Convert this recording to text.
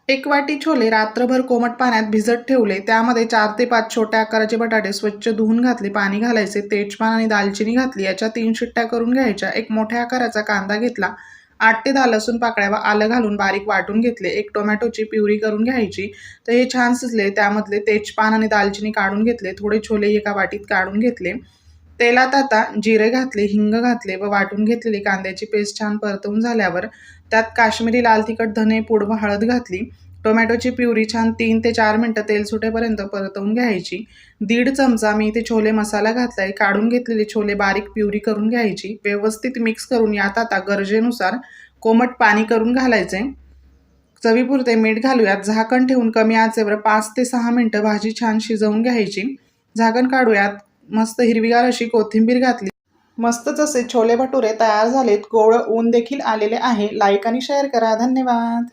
एक वाटी छोले रात्रभर कोमट पाण्यात भिजत ठेवले. त्यामध्ये 4 ते 5 छोट्या आकाराचे बटाटे स्वच्छ धुवून घातले. पाणी घालायचे. तेजपान आणि दालचिनी घातली. याच्या 3 शिट्ट्या करून घ्यायच्या. एक मोठ्या आकाराचा कांदा घेतला. 8 ते 10 लसूण पाकळ्या व आलं घालून बारीक वाटून घेतले. एक टोमॅटोची प्युरी करून घ्यायची. तर हे छान शिजले. त्यामधले तेजपान आणि दालचिनी काढून घेतले. थोडे छोले एका वाटीत काढून घेतले. तेलात आता जिरे घातले, हिंग घातले व वाटून घेतलेली कांद्याची पेस्ट छान परतवून झाल्यावर त्यात काश्मीरी लाल तिखट, धने पूड व हळद घातली. टोमॅटोची प्युरी छान 3 ते 4 मिनिटं तेल सुटेपर्यंत परतवून घ्यायची. 1.5 चमचा मी इथे छोले मसाला घातलाय. काढून घेतलेले छोले बारीक प्युरी करून घ्यायची. व्यवस्थित मिक्स करून यात आता गरजेनुसार कोमट पाणी करून घालायचे. चवीपुरते मीठ घालूयात. झाकण ठेवून कमी आचेवर 5 ते 6 मिनिटं भाजी छान शिजवून घ्यायची. झाकण काढूयात. मस्त हिरवीगार अशी कोथिंबीर घातली. मस्तच असे छोले भटुरे तयार झालेत. गोड ऊन देखील आलेले आहे. लाईक आणि शेअर करा. धन्यवाद.